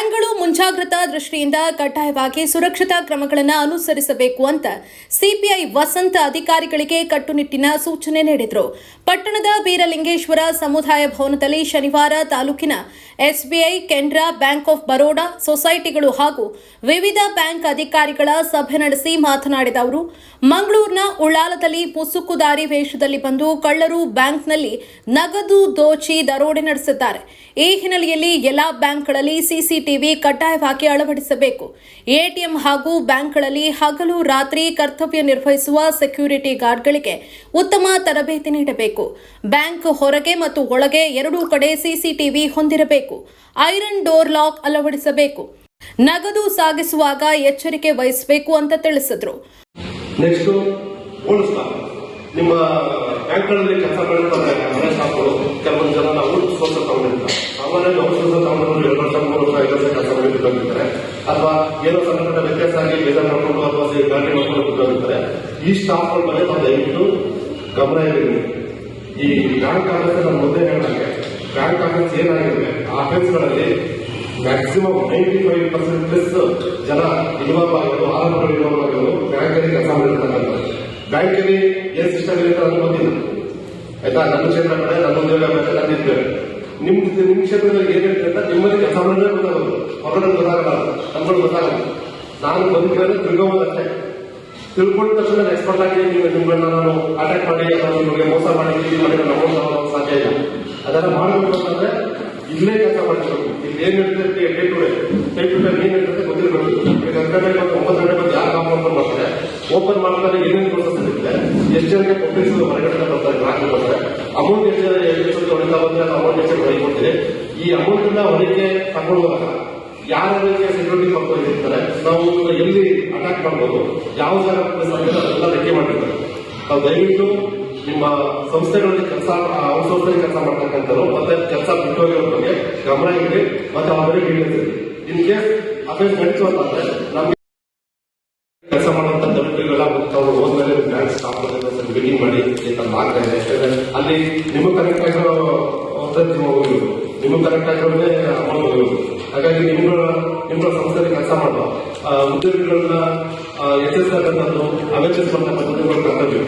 ಬ್ಯಾಂಕ್ಗಳು ಮುಂಜಾಗ್ರತಾ ದೃಷ್ಟಿಯಿಂದ ಕಡ್ಡಾಯವಾಗಿ ಸುರಕ್ಷತಾ ಕ್ರಮಗಳನ್ನು ಅನುಸರಿಸಬೇಕು ಅಂತ ಸಿಪಿಐ ವಸಂತ ಅಧಿಕಾರಿಗಳಿಗೆ ಕಟ್ಟುನಿಟ್ಟಿನ ಸೂಚನೆ ನೀಡಿದರು. ಪಟ್ಟಣದ ಬೀರಲಿಂಗೇಶ್ವರ ಸಮುದಾಯ ಭವನದಲ್ಲಿ ಶನಿವಾರ ತಾಲೂಕಿನ SBI, Canara bank of Baroda ಸೊಸೈಟಿಗಳು ಹಾಗೂ ವಿವಿಧ ಬ್ಯಾಂಕ್ ಅಧಿಕಾರಿಗಳ ಸಭೆ ನಡೆಸಿ ಮಾತನಾಡಿದ ಅವರು, ಮಂಗಳೂರಿನ ಉಳ್ಳಾಲದಲ್ಲಿ ಮುಸುಕುದಾರಿ ವೇಷದಲ್ಲಿ ಬಂದು ಕಳ್ಳರು ಬ್ಯಾಂಕ್ನಲ್ಲಿ ನಗದು ದೋಚಿ ದರೋಡೆ ನಡೆಸಿದ್ದಾರೆ. ಈ ಹಿನ್ನೆಲೆಯಲ್ಲಿ ಎಲ್ಲಾ ಬ್ಯಾಂಕ್ಗಳಲ್ಲಿ ಸಿಸಿಟಿವಿ ಕಡ್ಡಾಯವಾಗಿ ಅಳವಡಿಸಬೇಕು. ಎಟಿಎಂ ಹಾಗೂ ಬ್ಯಾಂಕ್ಗಳಲ್ಲಿ ಹಗಲು ರಾತ್ರಿ ಕರ್ತವ್ಯ ನಿರ್ವಹಿಸುವ ಸೆಕ್ಯೂರಿಟಿ ಗಾರ್ಡ್ಗಳಿಗೆ ಉತ್ತಮ ತರಬೇತಿ ನೀಡಬೇಕು. ಬ್ಯಾಂಕ್ ಹೊರಗೆ ಮತ್ತು ಒಳಗೆ ಎರಡೂ ಕಡೆ ಸಿಸಿಟಿವಿ ಹೊಂದಿರಬೇಕು. ಐರನ್ ಡೋರ್ ಲಾಕ್ ಅಳವಡಿಸಬೇಕು. ನಗದು ಸಾಗಿಸುವಾಗ ಎಚ್ಚರಿಕೆ ವಹಿಸಬೇಕು ಅಂತ ತಿಳಿಸಿದ್ರು. ನಿಮ್ಮ ಬ್ಯಾಂಕ್ಗಳಲ್ಲಿ ಕೆಲಸ ಮಾಡಿರ್ತಾರೆ ಮನೆ ಶಾಪ್ಗಳು, ಕೆಲವೊಂದು ಜನ ನಾವು ಸೋಸ ತಗೊಂಡಿರ್ತಾರೆ. ಸಾಮಾನ್ಯವಾಗಿ ನಾವು ಸೋಸ ತಗೊಂಡು 2 ವರ್ಷ 3 ವರ್ಷ 5 ವರ್ಷ ಕೆಲಸ ಮಾಡಿ ಬಿಟ್ಟಿರ್ತಾರೆ, ಅಥವಾ ಏನೋ ಸಣ್ಣ ಪುಟ್ಟ ವ್ಯತ್ಯಾಸ ಆಗಿ ಬೇಜಾರು ಮಾಡ್ಕೊಂಡು ಅಥವಾ ಗಾಡಿ ಮಾಡ್ಕೊಂಡು ಬಿಟ್ಟಿರ್ತಾರೆ. ಈ ಸ್ಟಾಫ್ಗಳ ಬಗ್ಗೆ ನಾವು ದಯವಿಟ್ಟು ಗಮನ ಇರಲಿ. ಈ ಬ್ಯಾಂಕ್ ಆಫೀಸ್ ನಾನು ಮೊದಲೇ ಹೇಳಿದಾಗೆ ಬ್ಯಾಂಕ್ ಆಫೀಸ್ ಏನಾಗಿದೆ, ಆಫೀಸ್ಗಳಲ್ಲಿ ಮ್ಯಾಕ್ಸಿಮಮ್ 95% ಜನ ಇನ್ವಾಲ್ವ್ ಆಗೋದು, ಆರೋಪಗಳು ಇನ್ವಾಲ್ವ್ ಆಗೋದು ಬ್ಯಾಂಕಲ್ಲಿ ಕೆಲಸ ಮಾಡಿರ್ತಕ್ಕಂಥದ್ದು. ಬ್ಯಾಂಕಲ್ಲಿ ಏನ್ ಸಿಸ್ಟಮ್ ಇರುತ್ತೆ ಅದು ಗೊತ್ತಿಲ್ಲ, ಆಯ್ತಾ? ನನ್ನ ಕ್ಷೇತ್ರ ಕಡೆ ನನ್ನ ಉದ್ಯೋಗ ನಂದಿದ್ದೇವೆ. ನಿಮ್ ಕ್ಷೇತ್ರದಲ್ಲಿ ಏನಿರುತ್ತೆ ಅಂತ ನಿಮ್ಮಲ್ಲಿ ಕೆಲಸ ಮಾಡಿದ್ರೆ ಗೊತ್ತಾಗೋದು, ಹೊರಗಡೆ ಗೊತ್ತಾಗಲ್ಲ, ನಮ್ಗಳು ಗೊತ್ತಾಗಲ್ಲ. ನಾನು ಬದುಕಿದ್ರೆ ತಿಳ್ಕೋಬೋದಷ್ಟೇ. ತಿಳ್ಕೊಂಡ ತಕ್ಷಣ ಎಕ್ಸ್ಪರ್ಟ್ ಆಗಿ ನಿಮ್ಮನ್ನ ನಾನು ಅಟ್ಯಾಕ್ ಮಾಡಿ ಅಥವಾ ನಿಮಗೆ ಮೋಸ ಮಾಡಿ ನನ್ನ ಅಮೌಂಟ್ ತಗೊಳ್ಳೋಕೆ ಸಾಧ್ಯ ಇಲ್ಲ. ಅದೆಲ್ಲ ಮಾಡಬೇಕು ಅಂತಂದ್ರೆ ಇಲ್ಲೇ ಕೆಲಸ ಮಾಡಬೇಕು. ಇಲ್ಲಿ ಏನಿರ್ತೈತೆ ಡೇ ಟು ಡೇ ಏನಿರ್ತೈತೆ ಗೊತ್ತಿರಬೇಕು. 10 ಗಂಟೆಗೆ 9 ಗಂಟೆ ಬಂದು ಯಾರು ಕಾಂಪೌಂಡ್ ಮಾಡ್ತಾರೆ, ಓಪನ್ ಮಾಡ್ತಾರೆ, ಏನೇನು ಪ್ರೋಸೆಸ್ ಇರುತ್ತೆ, ಎಷ್ಟು ಜನಕ್ಕೆ ಪಬ್ಲಿಕ್ಸ್ ಹೊರಗಡೆ ಬರ್ತಾರೆ, ಗ್ರಾಹಕರು ಬರ್ತಾರೆ, ಅಮೌಂಟ್ ಎಷ್ಟು ಹೊಡಿತಾ ಬಂದ್ರೆ ಅಮೌಂಟ್ ಎಷ್ಟು ಹೊರಗೆ ಕೊಡ್ತೀರಿ. ಈ ಅಮೌಂಟ್ ನ ಹೊರಗೆ ತಗೊಳ್ಳುವಾಗ ಯಾರ ಸೆಕ್ಯೂರಿಟಿ ಪರ್ಪಸ್ ಇರ್ತಾರೆ, ನಾವು ಎಲ್ಲಿ ಅಟ್ಯಾಕ್ ಮಾಡ್ಬೋದು, ಯಾವ ಜಾಗ ಅದೆಲ್ಲ ರೆಕ್ಕೆ ಮಾಡಿರ್ತಾರೆ. ನಾವು ದಯವಿಟ್ಟು ನಿಮ್ಮ ಸಂಸ್ಥೆಗಳಲ್ಲಿ ಕೆಲಸ ಔಟ್ಸೋರ್ಸಿಂಗ್ ಕೆಲಸ ಮಾಡ್ತಕ್ಕಂಥವ್ರು ಮತ್ತೆ ಕೆಲಸ ಬಿಟ್ಟೋಗಿರೋ ಬಗ್ಗೆ ಗಮನ ಇರಲಿ, ಮತ್ತೆ ಅವರಿಗೆ ಹೇಳಿರ್ತೀವಿ. ಇನ್ ಕೇಸ್ ಅಫೇಸ್ ನಡೀತು ಅಂತಂದ್ರೆ ನಮ್ಗೆ ಕೆಲಸ ಮಾಡುವಂತ ದಲಿತರಿಗೆಲ್ಲ ಅವರು ಹೋದ್ಮೇಲೆ ಬ್ಯಾಂಕ್ ಸ್ಟಾಫ್ ಮೀಟಿಂಗ್ ಮಾಡಿ ಆಗ್ತಾ ಇದೆ. ಅಲ್ಲಿ ನಿಮಗೆ ಕನೆಕ್ಟ್ ಆಗಿರೋ ಹೋಗಿರೋದು, ನಿಮಗೆ ಕನೆಕ್ಟ್ ಆಗಿರೋದೇ ಅಮೌಂಟ್ ಹೋಗಿರೋದು. ಹಾಗಾಗಿ ನಿಮ್ಗಳ ಸಂಸ್ಥೆಯಲ್ಲಿ ಕೆಲಸ ಮಾಡುವ ಉದ್ಯೋಗಿಗಳನ್ನ ಎಚ್ಚರಿಸ್ತಕ್ಕಂಥದ್ದು, ಅವೇರ್ನೆಸ್ ಮಾಡ್ತಕ್ಕಂಥದ್ದು ಕರ್ತವ್ಯ.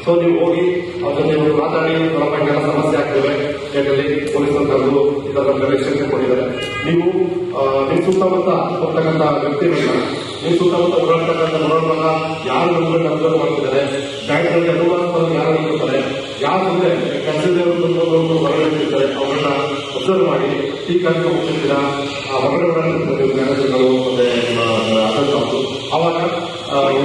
ಸೊ ನೀವು ಹೋಗಿ ಅದನ್ನ ನೀವು ಮಾತಾಡಿ ಎಲ್ಲ ಸಮಸ್ಯೆ ಆಗ್ತವೆ. ಯಾಕಂದ್ರೆ ಪೊಲೀಸರು ಕರೆದು ಇದರ ಎಕ್ಸ್ಟೆನ್ಷನ್ ಕೊಟ್ಟಿದ್ದಾರೆ. ನೀವು ನಿಮ್ ಸುತ್ತಮುತ್ತ ಹೋಗ್ತಕ್ಕಂಥ ವ್ಯಕ್ತಿಗಳನ್ನ, ನಿಮ್ ಸುತ್ತಮುತ್ತ ಓಡಾಡ್ತಕ್ಕಂಥ ಯಾರು ನಮ್ಮನ್ನು ಅಬ್ಸರ್ವ್ ಮಾಡ್ತಿದ್ದಾರೆ, ಬ್ಯಾಂಕ್ಗಳಲ್ಲಿ ಅನುಮಾನಾಸ್ಪದ ಯಾರು ಇರ್ತಾರೆ, ಯಾರು ಮುಂದೆ ಕೆಲಸದವರು ಹೊರಗಡೆ ಇರ್ತಾರೆ, ಅವರನ್ನ ಅಬ್ಸರ್ವ್ ಮಾಡಿ ಈ ಕಾರ್ಯಕ್ರಮ ಮುಗಿಸ್ತೀರಾ, ಹೊರಗಡೆ ಮ್ಯಾನೇಜರ್ಗಳು ಮತ್ತೆ ಅಸಂಖ್ಯಾತು ಅವಾಗ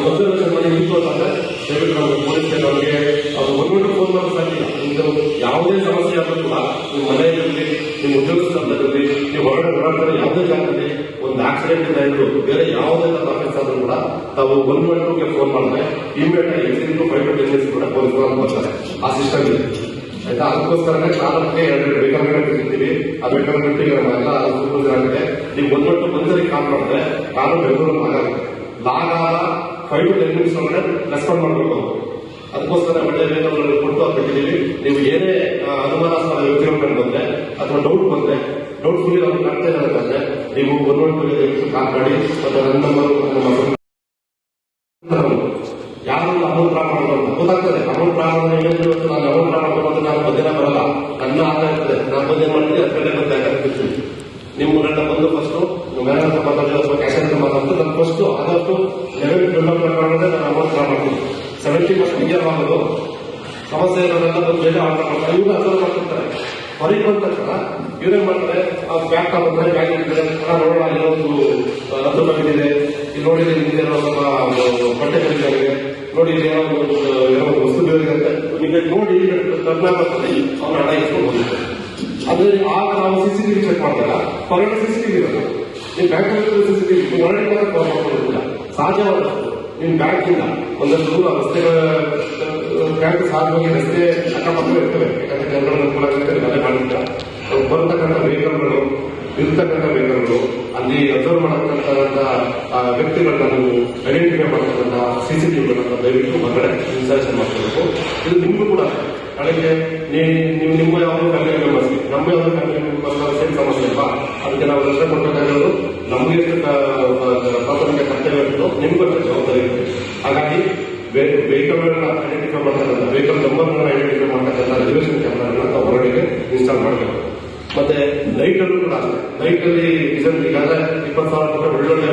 ಅಬ್ಸರ್ವೇಷನ್ ಮಾಡಿ ನಿಂತು ಅಂತಂದ್ರೆ ದಯವಿಟ್ಟು ನಾವು ಪೊಲೀಸ್ ಅವರಿಗೆ ಅವರು ಒಂದು ಫೋನ್ ಮಾಡೋದು ಸಾಧ್ಯ. ನಿಮ್ದು ಯಾವುದೇ ಸಮಸ್ಯೆ ಆದರೂ ಕೂಡ ನಿಮ್ಮ ಮನೆಯಲ್ಲಿ, ನಿಮ್ಮ ಉದ್ಯೋಗ ಸ್ಥಳದಲ್ಲಿ, ನೀವು ಹೊರಗಡೆ ಓಡಾಡ್ತಾರೆ, ಯಾವುದೇ ಜಾಗದಲ್ಲಿ ಒಂದು ಆಕ್ಸಿಡೆಂಟ್ ಇಂದ ಹಿಡಿದು ಬೇರೆ ಯಾವುದೇ ಆಫೀಸ್ ಆದ್ರೂ ಕೂಡ ತಾವು 112ಗೆ ಫೋನ್ ಮಾಡಿದ್ರೆ ಇಮಿಡಿಯೇಟ್ ಎಕ್ಸಿಡೆಂಟ್ 5 to 10 minutes ಕೂಡ ಪೊಲೀಸರು ಬರ್ತಾರೆ. ಆ ಸಿಸ್ಟಮ್ ಇದೆ, ಆಯ್ತಾ? ಅದಕ್ಕೋಸ್ಕರನೇ ಕಾಲಕ್ಕೆ 2 ಬೇಕಾದ್ರೆ ಬಿಟ್ಟಿರ್ತೀವಿ. ಆ ಬೇಕಾದ್ರೆ ಬಿಟ್ಟಿಗೆ ನಮ್ಮೆಲ್ಲ ಸೂಪರ್ವೈಸರ್ ಆಗಿದೆ. ನೀವು 112 ಒಂದ್ಸರಿ ಕಾಲ್ ಮಾಡಿದ್ರೆ ಕಾಲು ಬೆಂಗಳೂರು ಆಗಲ್ಲ, ಲಾಗಾದ 5 to 10 minutes ಒಳಗಡೆ ರೆಸ್ಪಾಂಡ್ ಮಾಡಬೇಕು. ಅದಕ್ಕೋಸ್ಕರ ಒಳ್ಳೆ ವೇತನಗಳನ್ನು ಕೊಟ್ಟು ಬಿಟ್ಟಿದ್ದೀವಿ. ನೀವು ಏನೇ ಅನುಮಾನಾಸ್ಪದ ಯೋಚನೆಗಳು ಬಂದ್ರೆ ಅಥವಾ ಡೌಟ್ ಬಂದ್ರೆ, ಡೌಟ್ಫುಲ್ಲಿ ಅವ್ರು ಕಾಣ್ತಾ ಇದ್ದಾರೆ, ನೀವು 112ಗೆ ಕಾಲ್ ಮಾಡಿ. ಮತ್ತೆ ನನ್ನ ನಂಬರು ಯಾರು ಅಮೌಂಟ್ ಡ್ರಾ ಮಾಡೋದು ಗೊತ್ತಾಗ್ತದೆ. ಅಮೌಂಟ್ ಡ್ರಾ ಮಾಡೋದು ಏನಿರುತ್ತೆ, ನಾನು ಅಮೌಂಟ್ ಡ್ರಾ ಮಾಡ್ಕೊಂಡು ನಾನು ಬಂದಿನ ಬರಲ್ಲ, ನನ್ನ ಆಗ್ತಾ ಇರ್ತದೆ. ನಾನು ಬಂದೇನು ಮಾಡ್ತೀನಿ ಅದಕ್ಕೆ ಬಂದು ಯಾಕಂತೀನಿ. ನಿಮ್ಮ ನನ್ನ ಬಂದು ಫಸ್ಟ್ ಮ್ಯಾನೇಜರ್ ಮಾತಾಡಿ ಅಥವಾ ಕ್ಯಾಶ್ ಮಾತಾಡ್ತು, ನಾನು ಫಸ್ಟ್ ಆದಷ್ಟು ಲೆವೆಲ್ ಡೆವಲಪ್ಮೆಂಟ್ ಮಾಡಿದ್ರೆ ನಾನು ಅಮೌಂಟ್ ಡ್ರಾ ಮಾಡ್ತೀನಿ. 70% ಕ್ಲಿಯರ್ ಮಾಡೋದು ಸಮಸ್ಯೆ ಇರೋದೆಲ್ಲ ಬಂದು ಬೇರೆ ಆರ್ಡರ್ ಮಾಡ್ತಾರೆ. ಇವರು ಅಸಲು ಮಾಡ್ತಿರ್ತಾರೆ. ಹೊರಗೆ ಬಂದ ತಕ್ಷಣ ಇವ್ರೇನ್ ಮಾಡ್ತಾರೆ, ಬ್ಯಾಂಕ್ ತಗೊಂಡ್ರೆ ಬ್ಯಾಂಕ್ ಇರ್ತದೆ, ನೋಡೋಣ ಇನ್ನೊಂದು ರದ್ದು ಬಂದಿದೆ, ಇಲ್ಲಿ ನೋಡಿದ್ರೆ ನಿಮಗೆ ಬಟ್ಟೆ ಖರೀದಿದೆ, ನೋಡಿ ಇಲ್ಲಿ ಏನೋ ಒಂದು ವಸ್ತು ಬೇರೆ ನಿಮಗೆ ನೋಡಿ ಕರ್ನಾಟಕ ಬರ್ತದೆ, ಅವ್ರ ಹಣ ಇಟ್ಕೊಂಡು ಹೋಗಿರ್ತಾರೆ. ಅದೇ ಆಗ ನಾವು ಸಿಸಿಟಿವಿ ಚೆಕ್ ಮಾಡಿದಾಗ ಹೊರಗಡೆ ಸಿಸಿಟಿವಿ ಇರಲ್ಲ. ನೀವು ಬ್ಯಾಂಕ್ ಸಿಸಿಟಿವಿ ಹೊರಗಡೆ ಮಾಡ್ಕೊಳ್ಳೋದಿಲ್ಲ. ಸಾಧ್ಯವಾದಷ್ಟು ನಿಮ್ಮ ಬ್ಯಾಂಕಿಂದ ಒಂದಷ್ಟು ದೂರ ರಸ್ತೆಗಳ ಬ್ಯಾಂಕ್ ಸಾಧ್ಯವಾಗಿ ರಸ್ತೆ ಅಕ್ಕಪಕ್ಕ ಇರ್ತವೆ. ಯಾಕಂದ್ರೆ ಜನಗಳ ಅನುಕೂಲ ಆಗುತ್ತೆ, ಮನೆ ಮಾಡಿದ್ದ ಬರ್ತಕ್ಕಂಥ ವೆಹಿಕಲ್ಗಳು, ಇರ್ತಕ್ಕಂಥ ವೆಹಿಕಲ್ಗಳು, ಅಲ್ಲಿ ಅಬ್ಸರ್ವ್ ಮಾಡತಕ್ಕಂಥ ವ್ಯಕ್ತಿಗಳನ್ನ ನೀವು ಐಡೆಂಟಿಫೈ ಮಾಡತಕ್ಕಂಥ ಸಿಸಿಟಿವಿಗಳನ್ನ ದಯವಿಟ್ಟು ಹೊರಗಡೆ ಇನ್ಸ್ಟಾಲೇಷನ್ ಮಾಡ್ಕೋಬೇಕು. ಇದು ನಿಮಗೂ ಕೂಡ ನಾಳೆಗೆ ನೀವು ನಿಮ್ಮ ಯಾವುದೋ ಫ್ಯಾಮಿಲಿ ಮೆಂಬರ್ಸ್ಗೆ, ನಮ್ಮ ಯಾವುದೋ ಫ್ಯಾಮಿಲಿ ಮೆಂಬರ್ಸ್ ಸೇಮ್ ಸಮಸ್ಯೆ ಅಲ್ವಾ, ಅದಕ್ಕೆ ನಾವು ರಕ್ಷಣೆ ಕೊಡಬೇಕಾಗಿರೋದು ನಮಗೆ ಎಷ್ಟು ಪ್ರಾಥಮಿಕ ಕರ್ತವ್ಯ ಇರ್ತದೋ ನಿಮಗೂ ಅಷ್ಟು ಜವಾಬ್ದಾರಿ ಇರುತ್ತೆ. ಹಾಗಾಗಿ ವೆಹಿಕಲ್ಗಳನ್ನ ಐಡೆಂಟಿಫೈ ಮಾಡ್ತಕ್ಕಂಥ ವೆಹಿಕಲ್ ನಂಬರ್ಗಳನ್ನ ಐಡೆಂಟಿಫೈ ಮಾಡ್ತಕ್ಕಂಥ ರಿಸರ್ವೇಷನ್ ಕ್ಯಾಮ್ರಾಗಳನ್ನ ನಾವು ಹೊರಗಡೆಗೆ ಇನ್ಸ್ಟಾಲ್ ಮಾಡಬೇಕು. ಮತ್ತೆ ಲೈಟ್ ಅಲ್ಲೂ ಕೂಡ ಲೈಟ್ ಅಲ್ಲಿ ವಿಷನ್ ಈಗಾಗಲೇ 20,000 ಒಳ್ಳೊಳ್ಳೆ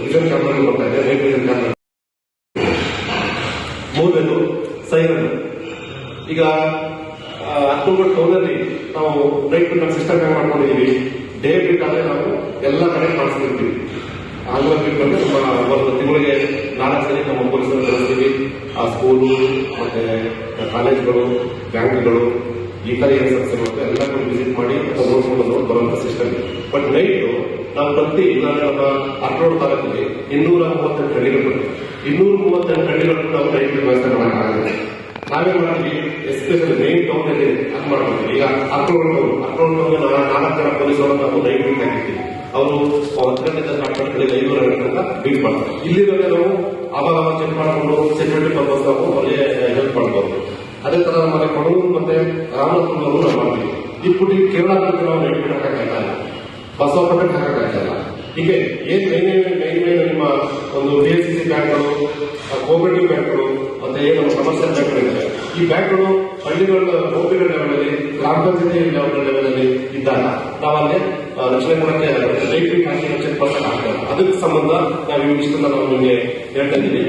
ವಿಷನ್ ಕ್ಯಾಮ್ರಾಗಳು ಬರ್ತಾ ಇದೆ, ನೈಟ್ ವಿಷನ್ ಕ್ಯಾಮ್ರಾ. ಮೂರನೇದು ಸೈರನ್. ಈಗ ಅಕ್ಟೋಬರ್ ಟೌನಲ್ಲಿ ನಾವು ನೈಟ್ ಸಿಸ್ಟಮ್ ಹ್ಯಾಂಗ್ ಮಾಡ್ಕೊಂಡಿದ್ದೀವಿ. ಡೇ ಬಿಟ್ಟಾದ್ರೆ ನಾವು ಎಲ್ಲ ಕಡೆ ಮಾಡಿಸ್ತಿರ್ತೀವಿ. ಆಂಗ್ಲ ಬಿಟ್ಟಂದ್ರೆ ಒಂದು ತಿಂಗಳಿಗೆ 4 ಸರಿ ನಮ್ಮ ಪೊಲೀಸರು ಕಳಿಸ್ತೀವಿ. ಆ ಸ್ಕೂಲು ಮತ್ತೆ ಕಾಲೇಜ್ಗಳು, ಬ್ಯಾಂಕ್ಗಳು, ಈ ತರ ಏನು ಸಮಸ್ಯೆ ಬರುತ್ತೆ ಎಲ್ಲ ಕಡೆ ವಿಸಿಟ್ ಮಾಡಿ ನೋಡ್ಕೊಂಡು ಬರುವಂತ ಸಿಸ್ಟಮ್. ಬಟ್ ನೈಟ್ ನಾವು ಪ್ರತಿ ನಮ್ಮ ಅಕ್ಟೋಬರ್ ತಾಲೂಕಿಗೆ 238 ಹಳ್ಳಿಗಳು, 238 ಹಳ್ಳಿಗಳು ನಾವು ನೈಟ್ ವ್ಯವಸ್ಥೆ ಮಾಡೋಕ್ಕಾಗಲ್ಲ. ನಾವೇ ಮಾಡ್ತೀವಿ, ಎಸ್ಪೆಷಲಿ ನೈಟ್ ಟೌನ್ ಅಲ್ಲಿ ಅದು ಮಾಡ್ತೀವಿ. ಈಗ ಅಕ್ಟೋಬರ್ ಟೌನ್ 4 ಜನ ಪೊಲೀಸರು ನಾವು ನೈಟ್ ಬೀಟ್ ಹಾಕಿರ್ತೀವಿ. ಅವರು 10 ಗಂಟೆ ತನಕ 500 ಗಂಟೆ ಬೀಟ್ ಮಾಡ್ತಾರೆ. ಇಲ್ಲಿರೋದೇ ನಾವು ಆವಾಗ ಚೆಕ್ ಮಾಡಿಕೊಂಡು ಸೆಕ್ಯೂರಿಟಿ ಪರ್ಪಸ್ ನಾವು ಅವರಿಗೆ ಹೆಲ್ಪ್ ಮಾಡ್ಬೋದು. ಅದೇ ತರ ನಮ್ಮಲ್ಲಿ ಕೊಡಗು ಮತ್ತೆ ರಾಮನಗರದಲ್ಲೂ ನಾವು ಮಾಡ್ತೀವಿ. ಈ ಪುಟಿ ಕೇರಳ ನಾವು ನೈಟ್ ಬೀಟ್ ಹಾಕಕ್ಕಾಗಲ್ಲ, ಬಸವಪಟ್ಟಣಕ್ಕೆ ಹಾಕಕ್ಕಾಗಲ್ಲ. ಹೀಗೆ ಏನ್ ಮೇನ್ ನಿಮ್ಮ ಒಂದು PSCC ಬ್ಯಾಂಕ್ಗಳು, ಕೋಆಪರೇಟಿವ್ ಬ್ಯಾಂಕ್ಗಳು ಮತ್ತೆ ಏನು ಕಮರ್ಷಿಯಲ್ ಬ್ಯಾಂಕ್ಗಳಿವೆ, ಈ ಬ್ಯಾಂಕ್ಗಳು ಹಳ್ಳಿಗಳ ಹೋಬಳಿಗಳ ಲೆವೆಲಲ್ಲಿ, ಗ್ರಾಮ ಪಂಚಾಯತಿ ಲೆವೆಲಲ್ಲಿ ಇದ್ದಾಗ ನಾವಲ್ಲಿ ರಕ್ಷಣೆ ಕೊಡಕ್ಕೆ ಲೈಟ್ ಹಾಕಿ ಚೆಕ್ ಮಾಡಕ್ಕೆ ಆಗ್ತದೆ. ಅದಕ್ಕೆ ಸಂಬಂಧ ನಾವು ಇಷ್ಟನ್ನ ನಾವು ನಿಮಗೆ ಹೇಳ್ತಾ ಇದ್ದೀವಿ.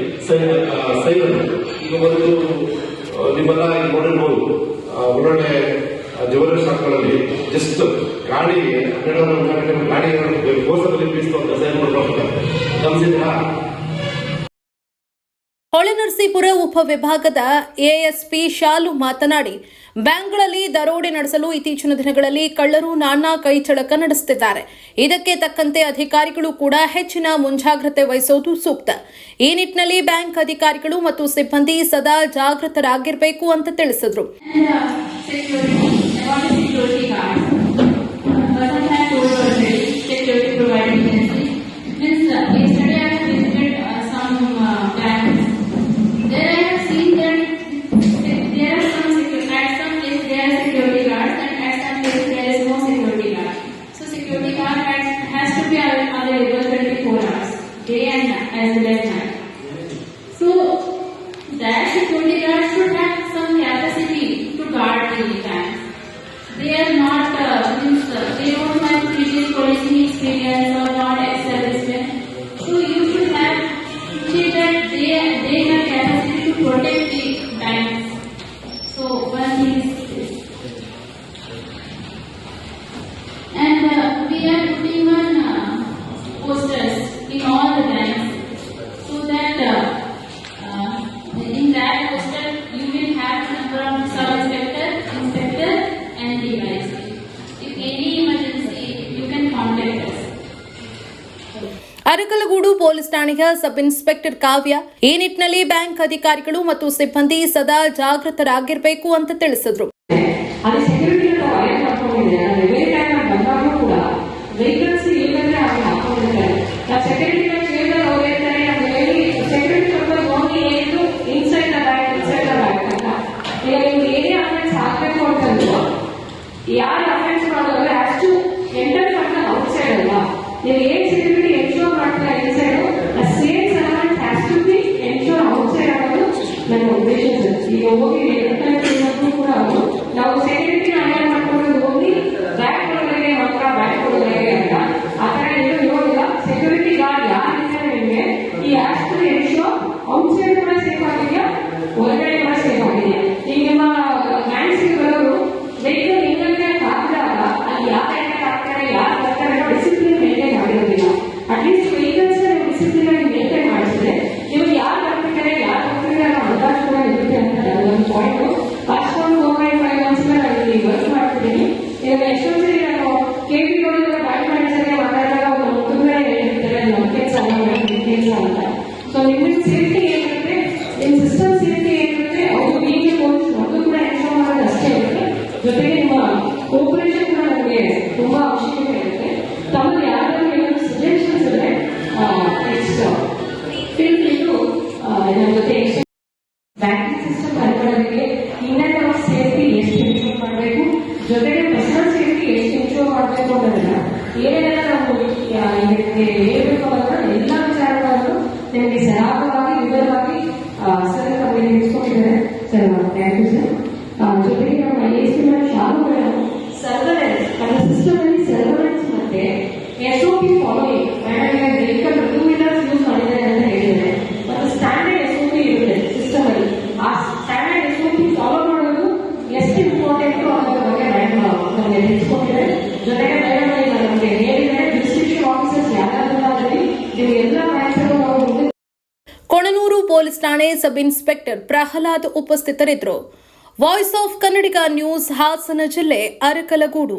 ಸೈರನ್ ಈಗ ಒಂದು ನಿಮ್ಮೆಲ್ಲ ಈಗ ನೋಡಿರ್ಬೋದು, ಒಳ್ಳೊಳ್ಳೆ ಜ್ಯುವೆಲರಿ ಶಾಪ್ಗಳಲ್ಲಿ ಜಸ್ಟ್ ಗಾಡಿ 12 ಗಾಡಿ ಗೋಸದಲ್ಲಿ ಬೀಸುವಂತ ಸೈರನ್ ಗಮನಿಸಿದ್ರಾ? ಹೊಳೆನರಸೀಪುರ ಉಪವಿಭಾಗದ ASP ಶಾಲು ಮಾತನಾಡಿ, ಬ್ಯಾಂಕ್ಗಳಲ್ಲಿ ದರೋಡೆ ನಡೆಸಲು ಇತ್ತೀಚಿನ ದಿನಗಳಲ್ಲಿ ಕಳ್ಳರು ನಾನಾ ಕೈಚಳಕ ನಡೆಸುತ್ತಿದ್ದಾರೆ. ಇದಕ್ಕೆ ತಕ್ಕಂತೆ ಅಧಿಕಾರಿಗಳು ಕೂಡ ಹೆಚ್ಚಿನ ಮುಂಜಾಗ್ರತೆ ವಹಿಸುವುದು ಸೂಕ್ತ. ಈ ನಿಟ್ಟಿನಲ್ಲಿ ಬ್ಯಾಂಕ್ ಅಧಿಕಾರಿಗಳು ಮತ್ತು ಸಿಬ್ಬಂದಿ ಸದಾ ಜಾಗೃತರಾಗಿರಬೇಕು ಅಂತ ತಿಳಿಸಿದರು. Day and night, as well as night. So that security guards should have some capacity to guard the banks. They are not, they don't have previous policing experience or not establishment. So you should have see that they have capacity to protect the banks. So one thing is this. And we are putting on posters in all the banks, so that in that poster you will have the number of sub-inspector, inspector and DIC. If any emergency, you can contact us. Arakalagudu police ಠಾಣೆಯ sub inspector ಕಾವ್ಯ ಈ ನಿಟ್ಟಿನಲ್ಲಿ bank ಅಧಿಕಾರಿಗಳು ಮತ್ತು ಸಿಬ್ಬಂದಿ ಸದಾ ಜಾಗೃತರಾಗಿರಬೇಕು ಅಂತ ತಿಳಿಸಿದ್ರು. Vehicles ಇಲ್ಲದ್ರೆ ಅವ್ರು ಹಾಕೊಂಡಿರ್ತಾರೆ. ನಾವು ಸೆಕ್ಯೂರಿಟಿ ಕೇಳಿದ್ರೆ ಅವ್ರು ಹೇಳ್ತಾರೆ ಸೆಕ್ಯೂರಿಟಿ ಪರ್ಪಸ್ ಓನ್ಲಿ ಏನು ಇನ್ಸೈಡ್ ದ ಬ್ಯಾಂಕ್ ಅಂತ. ಈಗ ನೀವು ಏನೇ ಅಫೆನ್ಸ್ ಹಾಕಬೇಕು ಅಂತಂದ್ರು ಯಾರು ಅಫೆನ್ಸ್ ಮಾಡೋದ್ರೆ ಅಷ್ಟು ಎಂಟರ್ ಮಾಡ್ತಾ ಔಟ್ಸೈಡ್ ಅಲ್ಲ. ನೀವು ಏನ್ ಸೆಕ್ಯೂರಿಟಿ ಎನ್ಶೋರ್ ಮಾಡ್ತೀರಾ inside, same servant has to be ensure outside ಅನ್ನೋದು ನನ್ನ ಉದ್ದೇಶ. ಈಗ ಹೋಗಿ ಕೂಡ ನಾವು ಸೆಕ್ಯೂರಿಟಿ ಹ್ಯಾಂಡಲ್ ಮಾಡ್ಕೊಂಡು ಹೋಗಿ ಬ್ಯಾಂಕ್ ಒಳಗಡೆ ಮಾತ್ರ ಬ್ಯಾಂಕ್ ಒಳಗಡೆ ಅಂತ ಆ ತರ ಏನು ಇರೋದಿಲ್ಲ. ಸೆಕ್ಯೂರಿಟಿ ಗಾರ್ಡ್ ಯಾರಿದ್ದಾರೆ ನಿಮಗೆ ಈ ಹ್ಯಾಸ್ ಟು ಎನ್ಶೋರ್ ಔಟ್ಸೈಡ್ ಕೂಡ ಸೇಫ್ ಆಗಿದೆಯಾ, ಹೊರಗಡೆ ಕೂಡ ಸೇಫ್ ಆಗಿದೆಯಾ. ಈಗ ನಿಮ್ಮ ಬ್ಯಾಂಕ್ಸ್ ಬರೋರು ವೆಹಿಕಲ್ ಹಿಂಗಂದ್ರೆ ಹಾಕಿದಾಗ ಅಲ್ಲಿ ಯಾರು ಎಂಟರ್ ಆಗ್ತಾರೆ ಯಾರು ಬರ್ತಾರೆ ಡಿಸಿಪ್ಲಿನ್ ಮೇಂಟೈನ್ ಮಾಡಿರೋದಿಲ್ಲ. ಅಟ್ಲೀಸ್ಟ್ ವೆಹಿಕಲ್ಸ್ ಡಿಸಿಪ್ಲಿನ್ ಆಗಿ ಮೇಂಟೈನ್ ಮಾಡಿಸಿದ್ರೆ ನೀವು ಯಾರು ಬರ್ತಿದ್ದಾರೆ ಯಾರು ಬರ್ತಿದ್ದಾರೆ ಅನ್ನೋ ಅಂದಾಜು ಕೂಡ ಇರುತ್ತೆ ಅಂತ ಒಂದು ಪಾಯಿಂಟ್ ಏನೆಲ್ಲ ನಾವು ಇದಕ್ಕೆ ಹೇಳ್ಬೇಕು ಅನ್ನೋದು ಎಲ್ಲ ವಿಚಾರಗಳನ್ನು ನಿಮಗೆ ಸರಾಗವಾಗಿ ವಿವರವಾಗಿ ಸರ್ ತಮಗೆ ತಿಳಿಸ್ಕೊಟ್ಟಿದ್ದಾರೆ. Sir thank you sir. ಜೊತೆಗೆ ನಮ್ಮ ASP ಶಾಲುಗಳ ಸರ್ವಲೆನ್ಸ್ ಅದರ ಸಿಸ್ಟಮ್ ಅಲ್ಲಿ ಸರ್ವಲೆನ್ಸ್ ಮತ್ತೆ SOP following vehicle two wheelers use ಮಾಡಿದ್ದಾರೆ ಅಂತ ಹೇಳಿದ್ದಾರೆ. ಮತ್ತು ಸ್ಟ್ಯಾಂಡರ್ಡ್ SOP ಇರುತ್ತೆ ಸಿಸ್ಟಮ್ ಅಲ್ಲಿ. ಆ ಸ್ಟ್ಯಾಂಡರ್ಡ್ SOP ಫಾಲೋ ಮಾಡೋದು ಎಷ್ಟು ಇಂಪಾರ್ಟೆಂಟ್ ಅನ್ನೋದ್ರ ಬಗ್ಗೆ ನಮಗೆ ತಿಳಿಸ್ಕೊಟ್ಟಿದ್ದಾರೆ. ಜೊತೆಗೆ ನಮಗೆ ಹೇಳಿದ್ದಾರೆ ಡಿಸ್ಟ್ರಿಕ್ಟ್ ಆಫೀಸರ್ಸ್ ಯಾರಾದ್ರೂ ನೀವು ಎಲ್ಲ ಬ್ಯಾಂಕ್ಗಳು ನಾವು ಕೊಣನೂರು ಪೊಲೀಸ್ ಠಾಣೆ ಸಬ್ ಇನ್ಸ್ಪೆಕ್ಟರ್ ಪ್ರಹ್ಲಾದ್ ಉಪಸ್ಥಿತರಿದ್ದರು. Voice of Kannadiga news, Hassan ಜಿಲ್ಲೆ, ಅರಕಲಗೂಡು.